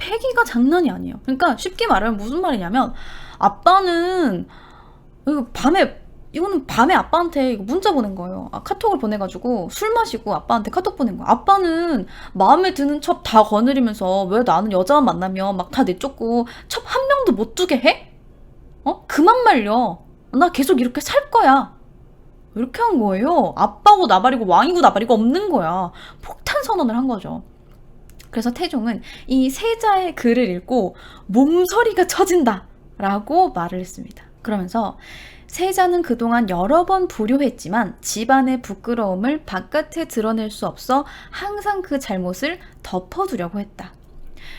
패기가 장난이 아니에요. 그러니까 쉽게 말하면 무슨 말이냐면, 아빠는 이거는 밤에 아빠한테 이거 문자 보낸 거예요. 카톡을 보내가지고 술 마시고 아빠한테 카톡 보낸 거예요. 아빠는 마음에 드는 첩 다 거느리면서 왜 나는 여자만 만나면 막 다 내쫓고 첩 한 명도 못 두게 해? 그만 말려. 나 계속 이렇게 살 거야. 이렇게 한 거예요. 아빠고 나발이고 왕이고 나발이고 없는 거야. 폭탄 선언을 한 거죠. 그래서 태종은 이 세자의 글을 읽고 몸서리가 쳐진다 라고 말을 했습니다. 그러면서 세자는 그동안 여러 번 불효했지만 집안의 부끄러움을 바깥에 드러낼 수 없어 항상 그 잘못을 덮어두려고 했다.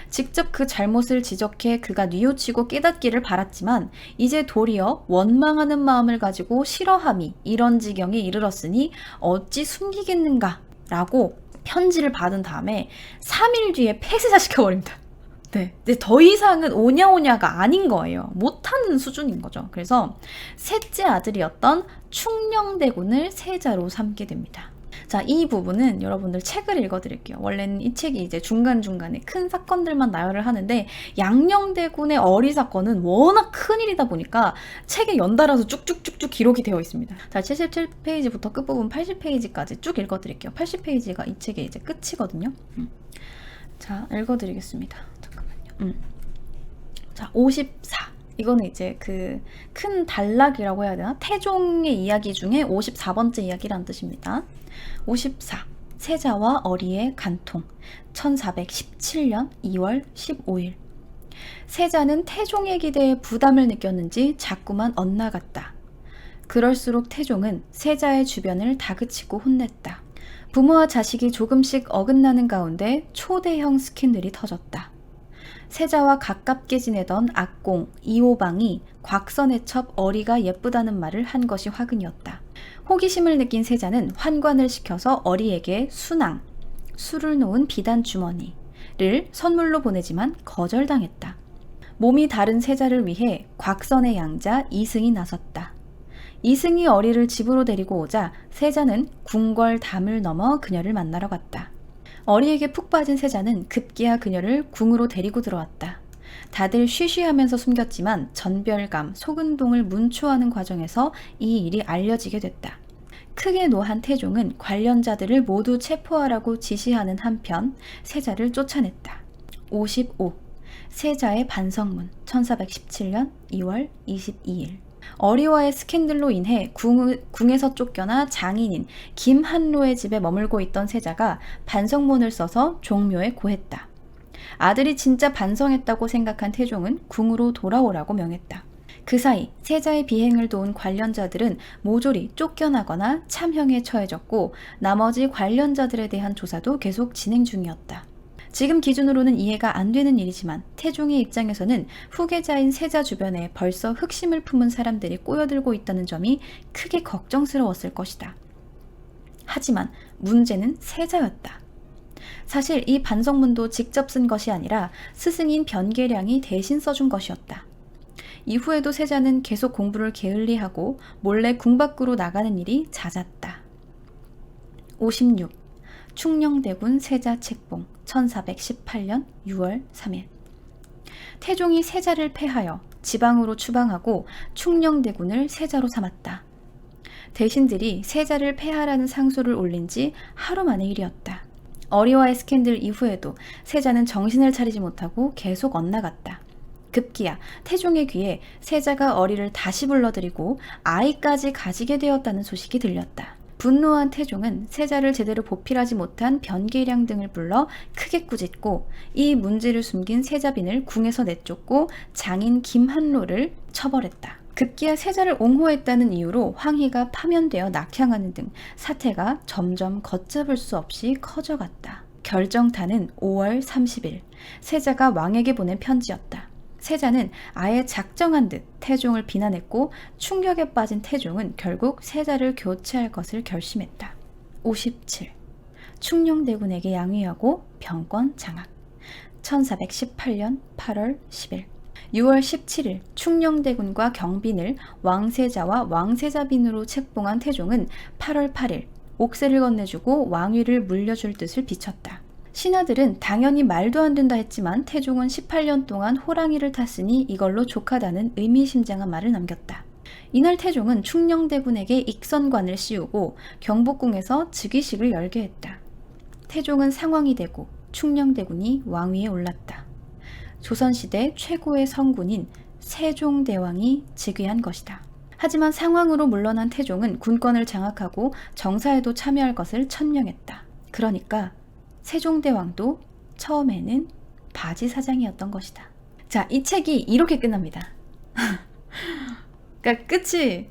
직접 그 잘못을 지적해 그가 뉘우치고 깨닫기를 바랐지만 이제 도리어 원망하는 마음을 가지고 싫어함이 이런 지경에 이르렀으니 어찌 숨기겠는가 라고 편지를 받은 다음에 3일 뒤에 폐쇄자시켜버립니다. 네, 이제 더 이상은 오냐오냐가 아닌 거예요. 못하는 수준인 거죠. 그래서 셋째 아들이었던 충녕대군을 세자로 삼게 됩니다. 자, 이 부분은 여러분들 책을 읽어드릴게요. 원래는 이 책이 이제 중간중간에 큰 사건들만 나열을 하는데 양녕대군의 어리 사건은 워낙 큰일이다 보니까 책에 연달아서 쭉쭉쭉쭉 기록이 되어 있습니다. 자, 77페이지부터 끝부분 80페이지까지 쭉 읽어드릴게요. 80페이지가 이 책의 이제 끝이거든요. 자, 읽어드리겠습니다. 잠깐만요. 자, 54. 이거는 이제 그 큰 단락이라고 해야 되나? 태종의 이야기 중에 54번째 이야기란 뜻입니다. 54. 세자와 어리의 간통. 1417년 2월 15일. 세자는 태종의 기대에 부담을 느꼈는지 자꾸만 엇나갔다. 그럴수록 태종은 세자의 주변을 다그치고 혼냈다. 부모와 자식이 조금씩 어긋나는 가운데 초대형 스캔들이 터졌다. 세자와 가깝게 지내던 악공 이호방이 곽선의 첩 어리가 예쁘다는 말을 한 것이 화근이었다. 호기심을 느낀 세자는 환관을 시켜서 어리에게 순앙, 술을 놓은 비단 주머니를 선물로 보내지만 거절당했다. 몸이 다른 세자를 위해 곽선의 양자 이승이 나섰다. 이승이 어리를 집으로 데리고 오자 세자는 궁궐 담을 넘어 그녀를 만나러 갔다. 어리에게 푹 빠진 세자는 급기야 그녀를 궁으로 데리고 들어왔다. 다들 쉬쉬하면서 숨겼지만 전별감, 소근동을 문초하는 과정에서 이 일이 알려지게 됐다. 크게 노한 태종은 관련자들을 모두 체포하라고 지시하는 한편 세자를 쫓아냈다. 55. 세자의 반성문 1417년 2월 22일. 어리와의 스캔들로 인해 궁에서 쫓겨나 장인인 김한로의 집에 머물고 있던 세자가 반성문을 써서 종묘에 고했다. 아들이 진짜 반성했다고 생각한 태종은 궁으로 돌아오라고 명했다. 그 사이 세자의 비행을 도운 관련자들은 모조리 쫓겨나거나 참형에 처해졌고 나머지 관련자들에 대한 조사도 계속 진행 중이었다. 지금 기준으로는 이해가 안 되는 일이지만 태종의 입장에서는 후계자인 세자 주변에 벌써 흑심을 품은 사람들이 꼬여들고 있다는 점이 크게 걱정스러웠을 것이다. 하지만 문제는 세자였다. 사실 이 반성문도 직접 쓴 것이 아니라 스승인 변계량이 대신 써준 것이었다. 이후에도 세자는 계속 공부를 게을리하고 몰래 궁 밖으로 나가는 일이 잦았다. 56. 충녕대군 세자 책봉 1418년 6월 3일. 태종이 세자를 폐하여 지방으로 추방하고 충녕대군을 세자로 삼았다. 대신들이 세자를 폐하라는 상소를 올린 지 하루 만의 일이었다. 어리와의 스캔들 이후에도 세자는 정신을 차리지 못하고 계속 엇나갔다. 급기야 태종의 귀에 세자가 어리를 다시 불러들이고 아이까지 가지게 되었다는 소식이 들렸다. 분노한 태종은 세자를 제대로 보필하지 못한 변계량 등을 불러 크게 꾸짖고 이 문제를 숨긴 세자빈을 궁에서 내쫓고 장인 김한로를 처벌했다. 급기야 세자를 옹호했다는 이유로 황희가 파면되어 낙향하는 등 사태가 점점 걷잡을 수 없이 커져갔다. 결정타는 5월 30일 세자가 왕에게 보낸 편지였다. 세자는 아예 작정한 듯 태종을 비난했고 충격에 빠진 태종은 결국 세자를 교체할 것을 결심했다. 57. 충녕대군에게 양위하고 병권 장악 1418년 8월 10일 6월 17일 충녕대군과 경빈을 왕세자와 왕세자빈으로 책봉한 태종은 8월 8일 옥새를 건네주고 왕위를 물려줄 뜻을 비쳤다. 신하들은 당연히 말도 안 된다 했지만 태종은 18년 동안 호랑이를 탔으니 이걸로 족하다는 의미심장한 말을 남겼다. 이날 태종은 충녕대군에게 익선관을 씌우고 경복궁에서 즉위식을 열게 했다. 태종은 상왕이 되고 충녕대군이 왕위에 올랐다. 조선시대 최고의 성군인 세종대왕이 즉위한 것이다. 하지만 상왕으로 물러난 태종은 군권을 장악하고 정사에도 참여할 것을 천명했다. 그러니까 세종대왕도 처음에는 바지사장이었던 것이다. 자, 이 책이 이렇게 끝납니다. 그러니까 끝이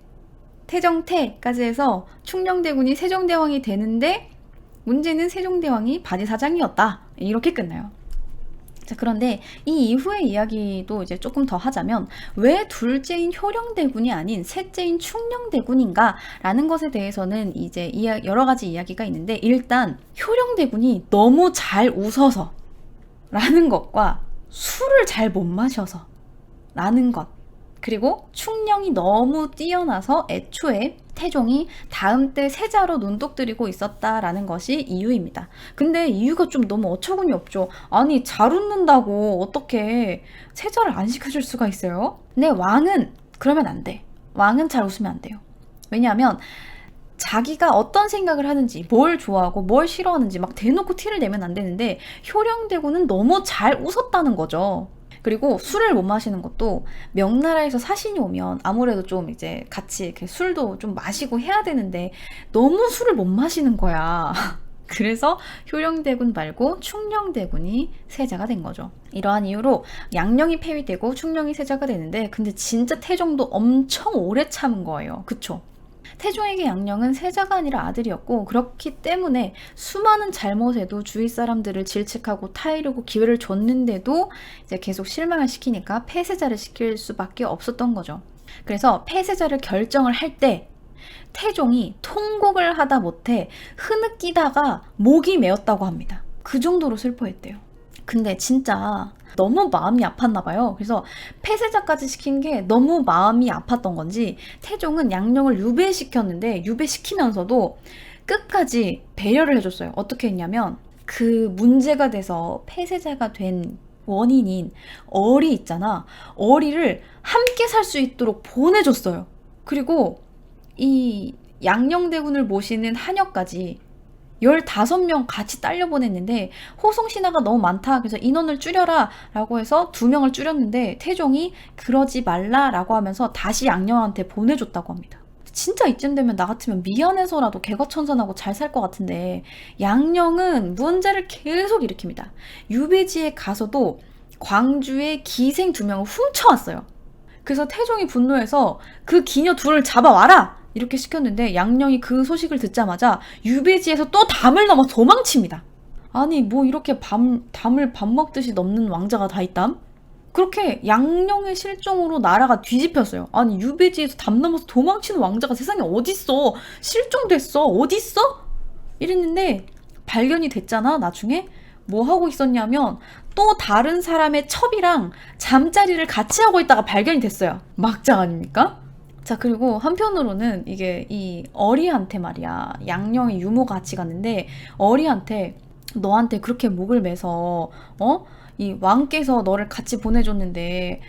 태정태까지 해서 충녕대군이 세종대왕이 되는데 문제는 세종대왕이 바지사장이었다. 이렇게 끝나요. 자, 그런데 이 이후의 이야기도 이제 조금 더 하자면 왜 둘째인 효령대군이 아닌 셋째인 충녕대군인가 라는 것에 대해서는 이제 여러 가지 이야기가 있는데, 일단 효령대군이 너무 잘 웃어서 라는 것과 술을 잘 못 마셔서 라는 것, 그리고 충령이 너무 뛰어나서 애초에 태종이 다음 때 세자로 눈독 들이고 있었다라는 것이 이유입니다. 근데 이유가 좀 너무 어처구니 없죠. 아니, 잘 웃는다고 어떻게 세자를 안 시켜줄 수가 있어요? 근데 왕은 그러면 안 돼. 왕은 잘 웃으면 안 돼요. 왜냐하면 자기가 어떤 생각을 하는지, 뭘 좋아하고 뭘 싫어하는지 막 대놓고 티를 내면 안 되는데 효령대군은 너무 잘 웃었다는 거죠. 그리고 술을 못 마시는 것도 명나라에서 사신이 오면 아무래도 좀 이제 같이 이렇게 술도 좀 마시고 해야 되는데 너무 술을 못 마시는 거야. 그래서 효령대군 말고 충녕대군이 세자가 된 거죠. 이러한 이유로 양령이 폐위되고 충령이 세자가 되는데, 근데 진짜 태종도 엄청 오래 참은 거예요. 그쵸? 태종에게 양령은 세자가 아니라 아들이었고, 그렇기 때문에 수많은 잘못에도 주위 사람들을 질책하고 타이르고 기회를 줬는데도 이제 계속 실망을 시키니까 폐세자를 시킬 수밖에 없었던 거죠. 그래서 폐세자를 결정을 할 때 태종이 통곡을 하다 못해 흐느끼다가 목이 메었다고 합니다. 그 정도로 슬퍼했대요. 근데 진짜 너무 마음이 아팠나 봐요. 그래서 폐세자까지 시킨 게 너무 마음이 아팠던 건지 태종은 양령을 유배시켰는데, 유배시키면서도 끝까지 배려를 해줬어요. 어떻게 했냐면 그 문제가 돼서 폐세자가 된 원인인 어리 있잖아. 어리를 함께 살 수 있도록 보내줬어요. 그리고 이 양령대군을 모시는 하녀까지 15명 같이 딸려 보냈는데 호송신하가 너무 많다. 그래서 인원을 줄여라 라고 해서 2명을 줄였는데 태종이 그러지 말라 라고 하면서 다시 양령한테 보내줬다고 합니다. 진짜 이쯤 되면 나 같으면 미안해서라도 개거천선하고 잘 살 것 같은데 양령은 문제를 계속 일으킵니다. 유배지에 가서도 광주에 기생 2명을 훔쳐왔어요. 그래서 태종이 분노해서 그 기녀 둘을 잡아와라! 이렇게 시켰는데 양령이 그 소식을 듣자마자 유배지에서 또 담을 넘어 도망칩니다. 아니, 뭐 이렇게 담을 밥 먹듯이 넘는 왕자가 다 있담? 그렇게 양령의 실종으로 나라가 뒤집혔어요. 아니, 유배지에서 담 넘어서 도망치는 왕자가 세상에 어딨어? 실종됐어. 어딨어? 이랬는데 발견이 됐잖아. 나중에 뭐 하고 있었냐면 또 다른 사람의 첩이랑 잠자리를 같이 하고 있다가 발견이 됐어요. 막장 아닙니까? 자, 그리고 한편으로는 이게 이 어리한테 말이야, 양령이 유모가 같이 갔는데 어리한테 너한테 그렇게 목을 매서 이 왕께서 너를 같이 보내줬는데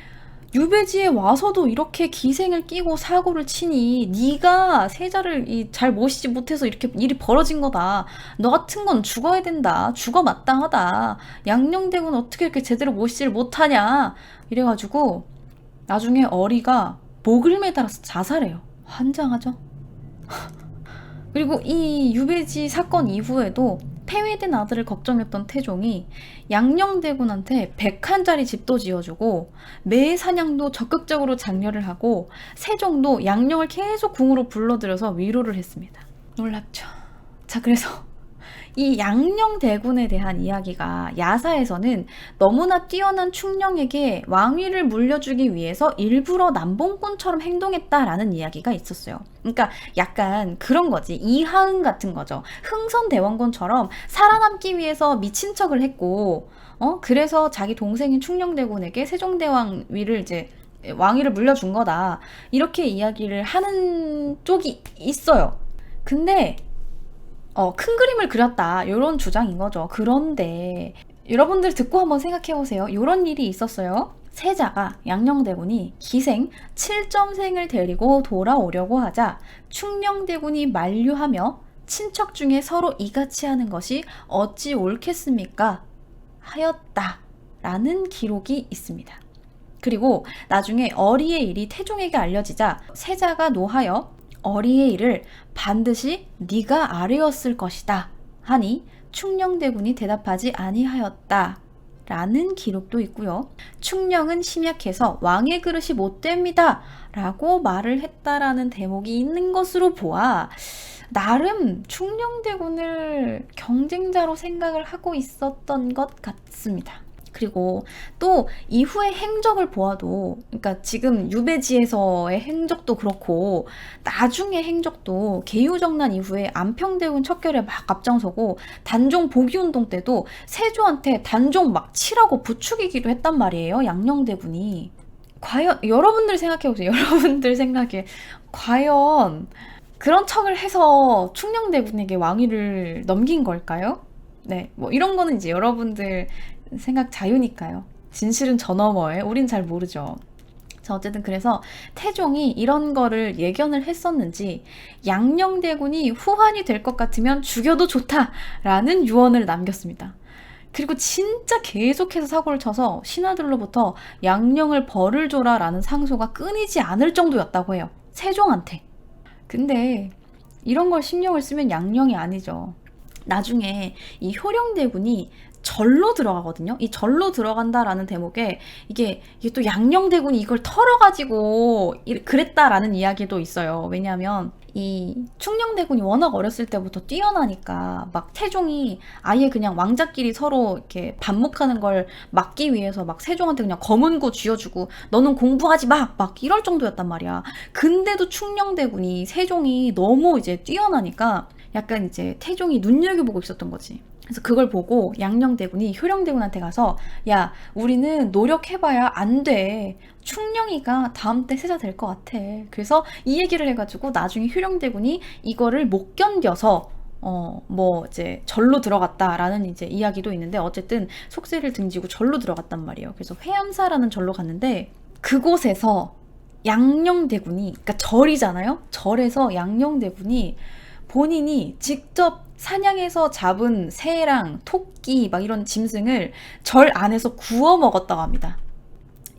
유배지에 와서도 이렇게 기생을 끼고 사고를 치니 네가 세자를 잘 모시지 못해서 이렇게 일이 벌어진 거다. 너 같은 건 죽어야 된다. 죽어 마땅하다. 양령대군 어떻게 이렇게 제대로 모시지를 못하냐. 이래가지고 나중에 어리가 목을 매달아서 자살해요. 환장하죠? 그리고 이 유배지 사건 이후에도 폐위된 아들을 걱정했던 태종이 양령대군한테 100칸짜리 집도 지어주고 매 사냥도 적극적으로 장려를 하고 세종도 양령을 계속 궁으로 불러들여서 위로를 했습니다. 놀랍죠? 자, 그래서 이 양령대군에 대한 이야기가 야사에서는 너무나 뛰어난 충령에게 왕위를 물려주기 위해서 일부러 남봉꾼처럼 행동했다라는 이야기가 있었어요. 그러니까 약간 그런 거지. 이하응 같은 거죠. 흥선대원군처럼 살아남기 위해서 미친 척을 했고, 그래서 자기 동생인 충령대군에게 세종대왕 왕위를 물려준 거다. 이렇게 이야기를 하는 쪽이 있어요. 근데 큰 그림을 그렸다. 이런 주장인 거죠. 그런데 여러분들 듣고 한번 생각해 보세요. 이런 일이 있었어요. 세자가 양녕대군이 기생 7점생을 데리고 돌아오려고 하자 충녕대군이 만류하며 친척 중에 서로 이같이 하는 것이 어찌 옳겠습니까? 하였다. 라는 기록이 있습니다. 그리고 나중에 어리의 일이 태종에게 알려지자 세자가 노하여 어리의 일을 반드시 네가 아뢰었을 것이다 하니 충녕대군이 대답하지 아니하였다 라는 기록도 있고요. 충녕은 심약해서 왕의 그릇이 못 됩니다 라고 말을 했다라는 대목이 있는 것으로 보아 나름 충녕대군을 경쟁자로 생각을 하고 있었던 것 같습니다. 그리고 또 이후의 행적을 보아도, 그러니까 지금 유배지에서의 행적도 그렇고 나중의 행적도 계유정난 이후에 안평대군 척결에 막 앞장서고 단종 복위운동 때도 세조한테 단종 막 치라고 부추기기도 했단 말이에요. 양녕대군이. 과연 여러분들 생각해보세요. 여러분들 생각에 과연 그런 척을 해서 충녕대군에게 왕위를 넘긴 걸까요? 네, 뭐 이런 거는 이제 여러분들 생각 자유니까요. 진실은 저 너머에 우린 잘 모르죠. 자, 어쨌든 그래서 태종이 이런 거를 예견을 했었는지 양녕대군이 후환이 될 것 같으면 죽여도 좋다라는 유언을 남겼습니다. 그리고 진짜 계속해서 사고를 쳐서 신하들로부터 양녕을 벌을 줘라라는 상소가 끊이지 않을 정도였다고 해요. 세종한테. 근데 이런 걸 신경을 쓰면 양녕이 아니죠. 나중에 이 효령대군이 절로 들어가거든요. 이 절로 들어간다라는 대목에 이게 또 양녕대군이 이걸 털어가지고 그랬다라는 이야기도 있어요. 왜냐하면 이 충녕대군이 워낙 어렸을 때부터 뛰어나니까 막 태종이 아예 그냥 왕자끼리 서로 이렇게 반목하는 걸 막기 위해서 막 세종한테 그냥 검은고 쥐어주고 너는 공부하지 마! 막 이럴 정도였단 말이야. 근데도 충녕대군이 세종이 너무 이제 뛰어나니까 약간 이제 태종이 눈여겨보고 있었던 거지. 그래서 그걸 보고 양녕대군이 효령대군한테 가서 야, 우리는 노력해봐야 안 돼. 충녕이가 다음 때 세자 될 것 같아. 그래서 이 얘기를 해가지고 나중에 효령대군이 이거를 못 견뎌서 뭐 이제 절로 들어갔다라는 이제 이야기도 있는데 어쨌든 속세를 등지고 절로 들어갔단 말이에요. 그래서 회암사라는 절로 갔는데 그곳에서 양녕대군이, 그러니까 절이잖아요. 절에서 양녕대군이 본인이 직접 사냥해서 잡은 새랑 토끼 막 이런 짐승을 절 안에서 구워 먹었다고 합니다.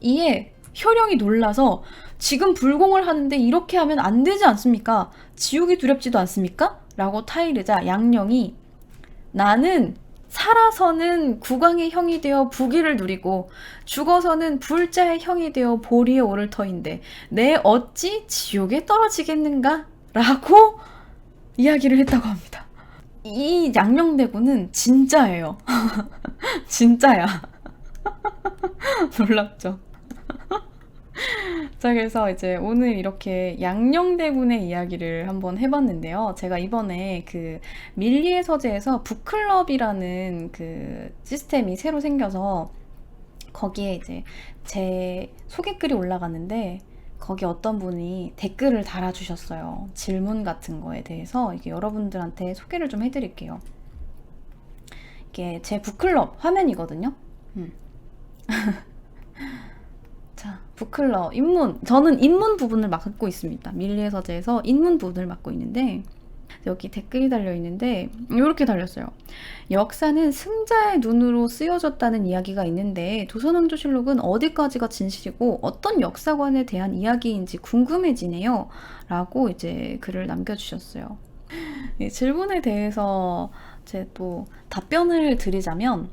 이에 효령이 놀라서 지금 불공을 하는데 이렇게 하면 안 되지 않습니까? 지옥이 두렵지도 않습니까? 라고 타이르자 양녕이 나는 살아서는 국왕의 형이 되어 부귀를 누리고 죽어서는 불자의 형이 되어 보리에 오를 터인데 내 어찌 지옥에 떨어지겠는가? 라고 이야기를 했다고 합니다. 이 양녕대군은 진짜예요. 진짜야. 놀랍죠? 자, 그래서 이제 오늘 이렇게 양녕대군의 이야기를 한번 해봤는데요. 제가 이번에 그 밀리의 서재에서 북클럽이라는 그 시스템이 새로 생겨서 거기에 이제 제 소개글이 올라갔는데 거기 어떤 분이 댓글을 달아주셨어요. 질문 같은 거에 대해서 이게 여러분들한테 소개를 좀 해드릴게요. 이게 제 북클럽 화면이거든요. 자, 북클럽 입문. 저는 입문 부분을 맡고 있습니다. 밀리의 서재에서 입문 부분을 맡고 있는데 여기 댓글이 달려있는데 이렇게 달렸어요. 역사는 승자의 눈으로 쓰여졌다는 이야기가 있는데 조선왕조실록은 어디까지가 진실이고 어떤 역사관에 대한 이야기인지 궁금해지네요. 라고 이제 글을 남겨주셨어요. 이 질문에 대해서 제 또 답변을 드리자면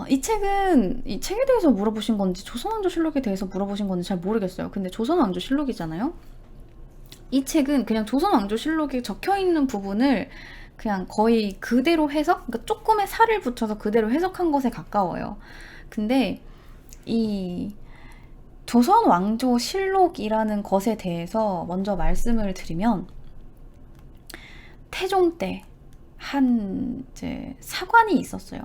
이 책에 대해서 물어보신 건지 조선왕조실록에 대해서 물어보신 건지 잘 모르겠어요. 근데 조선왕조실록이잖아요. 이 책은 그냥 조선왕조실록에 적혀있는 부분을 그냥 거의 그대로 해석? 그러니까 조금의 살을 붙여서 그대로 해석한 것에 가까워요. 근데 이 조선왕조실록이라는 것에 대해서 먼저 말씀을 드리면 태종 때 한 이제 사관이 있었어요.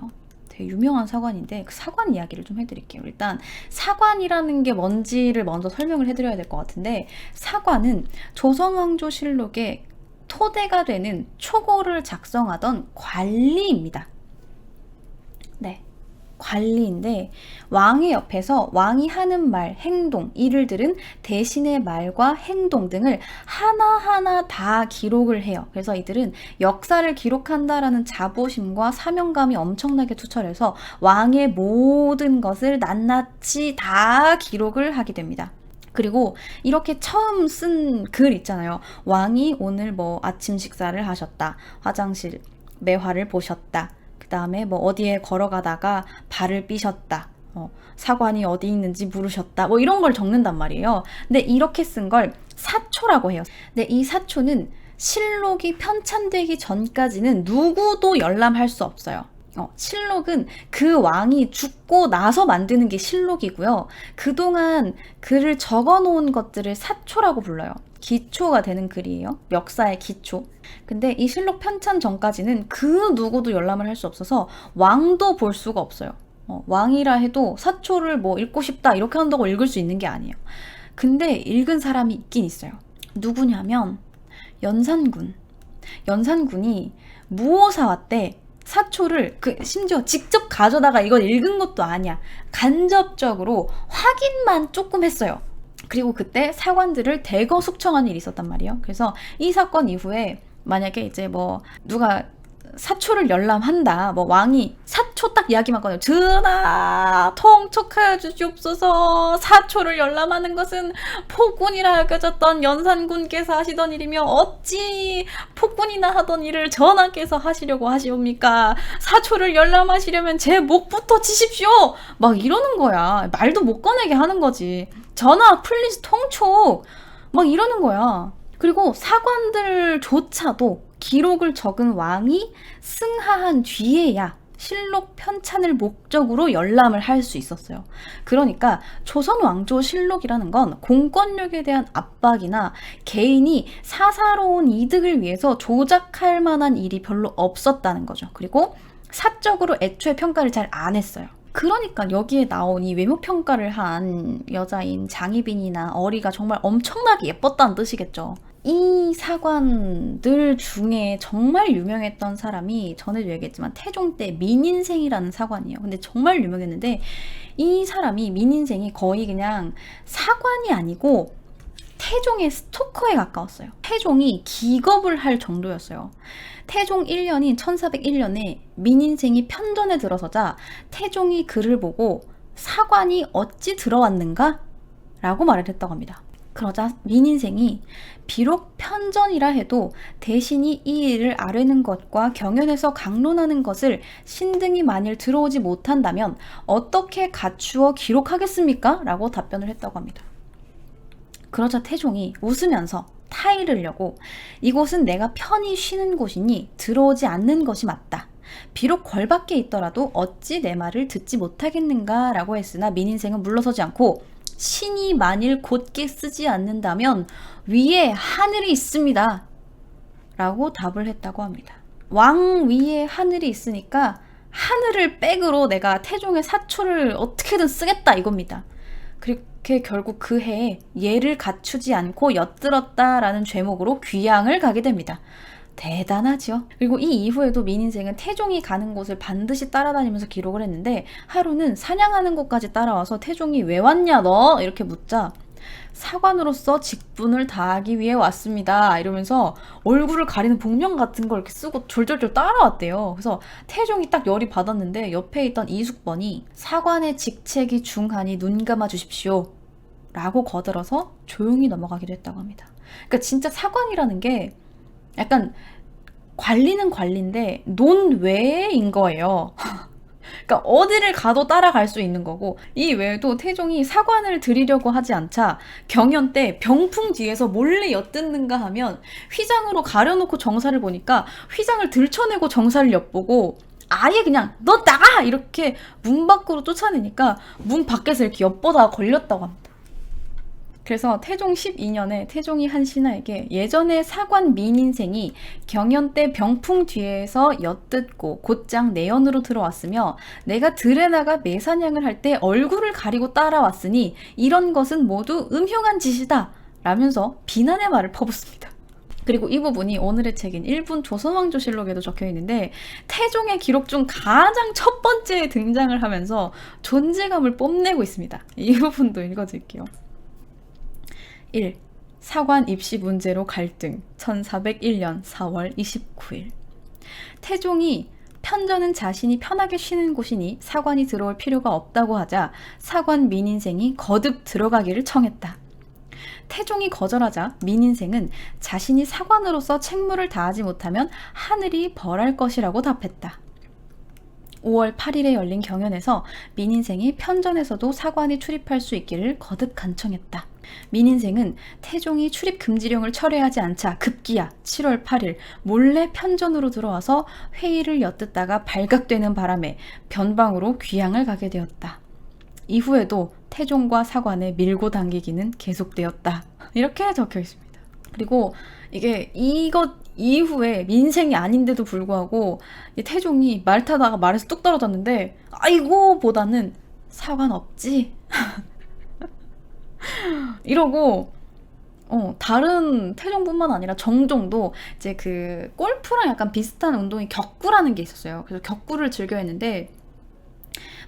되게 유명한 사관인데 그 사관 이야기를 좀 해드릴게요. 일단 사관이라는 게 뭔지를 먼저 설명을 해드려야 될 것 같은데 사관은 조선왕조실록에 토대가 되는 초고를 작성하던 관리입니다. 네. 관리인데 왕의 옆에서 왕이 하는 말, 행동, 일을 들은 대신의 말과 행동 등을 하나하나 다 기록을 해요. 그래서 이들은 역사를 기록한다라는 자부심과 사명감이 엄청나게 투철해서 왕의 모든 것을 낱낱이 다 기록을 하게 됩니다. 그리고 이렇게 처음 쓴 글 있잖아요. 왕이 오늘 뭐 아침 식사를 하셨다. 화장실 매화를 보셨다. 그 다음에 뭐 어디에 걸어가다가 발을 삐셨다. 사관이 어디 있는지 물으셨다. 뭐 이런 걸 적는단 말이에요. 근데 이렇게 쓴 걸 사초라고 해요. 근데 이 사초는 실록이 편찬되기 전까지는 누구도 열람할 수 없어요. 실록은 그 왕이 죽고 나서 만드는 게 실록이고요. 그동안 글을 적어 놓은 것들을 사초라고 불러요. 기초가 되는 글이에요. 역사의 기초. 근데 이 실록 편찬 전까지는 그 누구도 열람을 할 수 없어서 왕도 볼 수가 없어요. 왕이라 해도 사초를 뭐 읽고 싶다 이렇게 한다고 읽을 수 있는 게 아니에요. 근데 읽은 사람이 있긴 있어요. 누구냐면 연산군. 연산군이 무오사화 때 사초를 심지어 직접 가져다가 이걸 읽은 것도 아니야. 간접적으로 확인만 조금 했어요. 그리고 그때 사관들을 대거 숙청한 일이 있었단 말이에요. 그래서 이 사건 이후에 만약에 이제 뭐 누가 사초를 열람한다. 뭐 왕이 사초 딱 이야기만 꺼내요. 전하 통촉하여 주시옵소서. 사초를 열람하는 것은 폭군이라 여겨졌던 연산군께서 하시던 일이며 어찌 폭군이나 하던 일을 전하께서 하시려고 하시옵니까? 사초를 열람하시려면 제 목부터 치십시오. 막 이러는 거야. 말도 못 꺼내게 하는 거지. 전하 플리즈 통촉. 막 이러는 거야. 그리고 사관들조차도 기록을 적은 왕이 승하한 뒤에야 실록 편찬을 목적으로 열람을 할 수 있었어요. 그러니까 조선 왕조 실록이라는 건 공권력에 대한 압박이나 개인이 사사로운 이득을 위해서 조작할 만한 일이 별로 없었다는 거죠. 그리고 사적으로 애초에 평가를 잘 안 했어요. 그러니까 여기에 나온 이 외모평가를 한 여자인 장희빈이나 어리가 정말 엄청나게 예뻤다는 뜻이겠죠. 이 사관들 중에 정말 유명했던 사람이 전에도 얘기했지만 태종 때 민인생이라는 사관이에요. 근데 정말 유명했는데 이 사람이 민인생이 거의 그냥 사관이 아니고 태종의 스토커에 가까웠어요. 태종이 기겁을 할 정도였어요. 태종 1년인 1401년에 민인생이 편전에 들어서자 태종이 그를 보고 사관이 어찌 들어왔는가? 라고 말을 했다고 합니다. 그러자 민인생이 비록 편전이라 해도 대신이 이 일을 아뢰는 것과 경연에서 강론하는 것을 신등이 만일 들어오지 못한다면 어떻게 갖추어 기록하겠습니까? 라고 답변을 했다고 합니다. 그러자 태종이 웃으면서 타이르려고 이곳은 내가 편히 쉬는 곳이니 들어오지 않는 것이 맞다. 비록 궐밖에 있더라도 어찌 내 말을 듣지 못하겠는가 라고 했으나 민인생은 물러서지 않고 신이 만일 곧게 쓰지 않는다면 위에 하늘이 있습니다. 라고 답을 했다고 합니다. 왕 위에 하늘이 있으니까 하늘을 백으로 내가 태종의 사초를 어떻게든 쓰겠다 이겁니다. 그렇게 결국 그 해에 예를 갖추지 않고 엿들었다라는 죄목으로 귀양을 가게 됩니다. 대단하죠. 그리고 이 이후에도 민인생은 태종이 가는 곳을 반드시 따라다니면서 기록을 했는데 하루는 사냥하는 곳까지 따라와서 태종이 왜 왔냐 너? 이렇게 묻자 사관으로서 직분을 다하기 위해 왔습니다. 이러면서 얼굴을 가리는 복면 같은 걸 이렇게 쓰고 졸졸졸 따라왔대요. 그래서 태종이 딱 열이 받았는데 옆에 있던 이숙번이 사관의 직책이 중하니 눈 감아 주십시오. 라고 거들어서 조용히 넘어가기도 했다고 합니다. 그러니까 진짜 사관이라는 게 약간 관리는 관리인데 논외인 거예요. 그러니까 어디를 가도 따라갈 수 있는 거고 이 외에도 태종이 사관을 드리려고 하지 않자 경연 때 병풍 뒤에서 몰래 엿듣는가 하면 휘장으로 가려놓고 정사를 보니까 휘장을 들춰내고 정사를 엿보고 아예 그냥 너 나가! 이렇게 문 밖으로 쫓아내니까 문 밖에서 이렇게 엿보다가 걸렸다고 합니다. 그래서 태종 12년에 태종이 한 신하에게 예전에 사관 민인생이 경연 때 병풍 뒤에서 엿듣고 곧장 내연으로 들어왔으며 내가 들에 나가 매사냥을 할 때 얼굴을 가리고 따라왔으니 이런 것은 모두 음흉한 짓이다 라면서 비난의 말을 퍼붓습니다. 그리고 이 부분이 오늘의 책인 일본 조선왕조실록에도 적혀 있는데 태종의 기록 중 가장 첫 번째에 등장을 하면서 존재감을 뽐내고 있습니다. 이 부분도 읽어드릴게요. 1. 사관 입시 문제로 갈등 1401년 4월 29일 태종이 편전은 자신이 편하게 쉬는 곳이니 사관이 들어올 필요가 없다고 하자 사관 민인생이 거듭 들어가기를 청했다. 태종이 거절하자 민인생은 자신이 사관으로서 책무를 다하지 못하면 하늘이 벌할 것이라고 답했다. 5월 8일에 열린 경연에서 민인생이 편전에서도 사관이 출입할 수 있기를 거듭 간청했다. 민인생은 태종이 출입 금지령을 철회하지 않자 급기야 7월 8일 몰래 편전으로 들어와서 회의를 엿듣다가 발각되는 바람에 변방으로 귀양을 가게 되었다. 이후에도 태종과 사관의 밀고 당기기는 계속되었다. 이렇게 적혀 있습니다. 그리고 이게 이것 이후에 민생이 아닌데도 불구하고 태종이 말 타다가 말에서 뚝 떨어졌는데 아이고 보다는 사관 없지? 이러고 다른 태종뿐만 아니라 정종도 이제 그 골프랑 약간 비슷한 운동이 격구라는 게 있었어요. 그래서 격구를 즐겨 했는데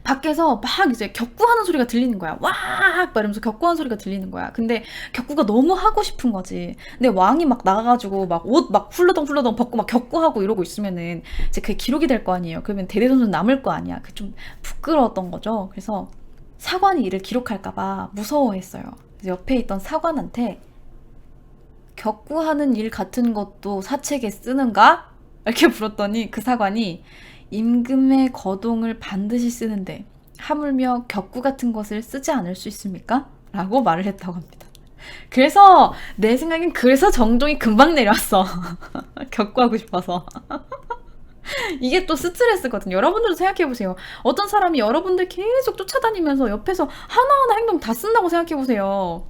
밖에서 막 이제 격구하는 소리가 들리는 거야. 와! 막 이러면서 격구하는 소리가 들리는 거야. 근데 격구가 너무 하고 싶은 거지. 근데 왕이 막 나가가지고 막 옷 막 훌러덩 벗고 막 격구하고 이러고 있으면은 이제 그게 기록이 될 거 아니에요. 그러면 대대손손 남을 거 아니야. 그게 좀 부끄러웠던 거죠. 그래서 사관이 이를 기록할까봐 무서워했어요. 그래서 옆에 있던 사관한테 격구하는 일 같은 것도 사책에 쓰는가? 이렇게 물었더니 그 사관이 임금의 거동을 반드시 쓰는데 하물며 격구 같은 것을 쓰지 않을 수 있습니까? 라고 말을 했다고 합니다. 그래서 내 생각엔 그래서 정종이 금방 내려왔어. 격구하고 싶어서. 이게 또 스트레스거든요. 여러분들도 생각해보세요. 어떤 사람이 여러분들 계속 쫓아다니면서 옆에서 하나하나 행동 다 쓴다고 생각해보세요.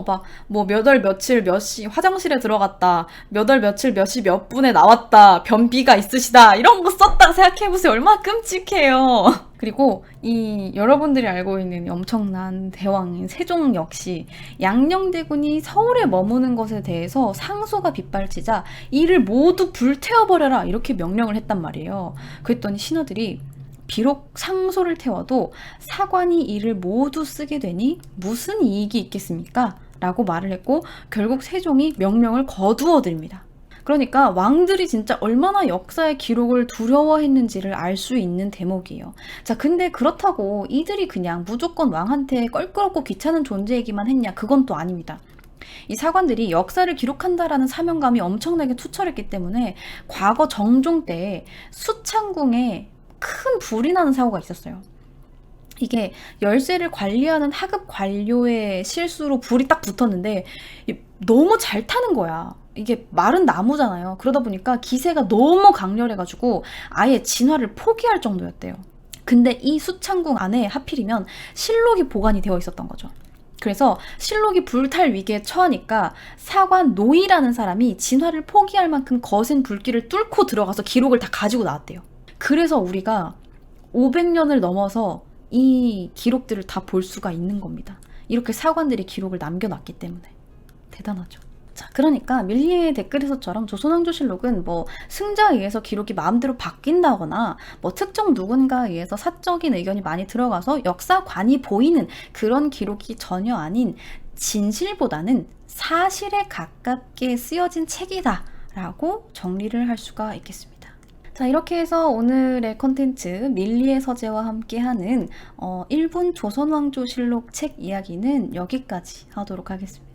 막, 뭐, 몇 월 며칠 몇 시 화장실에 들어갔다. 몇 월 며칠 몇 시 몇 분에 나왔다. 변비가 있으시다. 이런 거 썼다고 생각해보세요. 얼마나 끔찍해요. 그리고 이 여러분들이 알고 있는 엄청난 대왕인 세종 역시 양녕대군이 서울에 머무는 것에 대해서 상소가 빗발치자 이를 모두 불태워버려라. 이렇게 명령을 했단 말이에요. 그랬더니 신하들이 비록 상소를 태워도 사관이 이를 모두 쓰게 되니 무슨 이익이 있겠습니까? 라고 말을 했고 결국 세종이 명령을 거두어 드립니다. 그러니까 왕들이 진짜 얼마나 역사의 기록을 두려워했는지를 알 수 있는 대목이에요. 자, 근데 그렇다고 이들이 그냥 무조건 왕한테 껄끄럽고 귀찮은 존재이기만 했냐? 그건 또 아닙니다. 이 사관들이 역사를 기록한다라는 사명감이 엄청나게 투철했기 때문에 과거 정종 때 수창궁에 큰 불이 나는 사고가 있었어요. 이게 열쇠를 관리하는 하급 관료의 실수로 불이 딱 붙었는데 너무 잘 타는 거야. 이게 마른 나무잖아요. 그러다 보니까 기세가 너무 강렬해가지고 아예 진화를 포기할 정도였대요. 근데 이 수창궁 안에 하필이면 실록이 보관이 되어 있었던 거죠. 그래서 실록이 불탈 위기에 처하니까 사관 노이라는 사람이 진화를 포기할 만큼 거센 불길을 뚫고 들어가서 기록을 다 가지고 나왔대요. 그래서 우리가 500년을 넘어서 이 기록들을 다 볼 수가 있는 겁니다. 이렇게 사관들이 기록을 남겨놨기 때문에. 대단하죠. 자, 그러니까 밀리의 댓글에서처럼 조선왕조실록은 뭐 승자에 의해서 기록이 마음대로 바뀐다거나 뭐 특정 누군가에 의해서 사적인 의견이 많이 들어가서 역사관이 보이는 그런 기록이 전혀 아닌 진실보다는 사실에 가깝게 쓰여진 책이다 라고 정리를 할 수가 있겠습니다. 자, 이렇게 해서 오늘의 컨텐츠 밀리의 서재와 함께하는 일본 조선왕조실록 책 이야기는 여기까지 하도록 하겠습니다.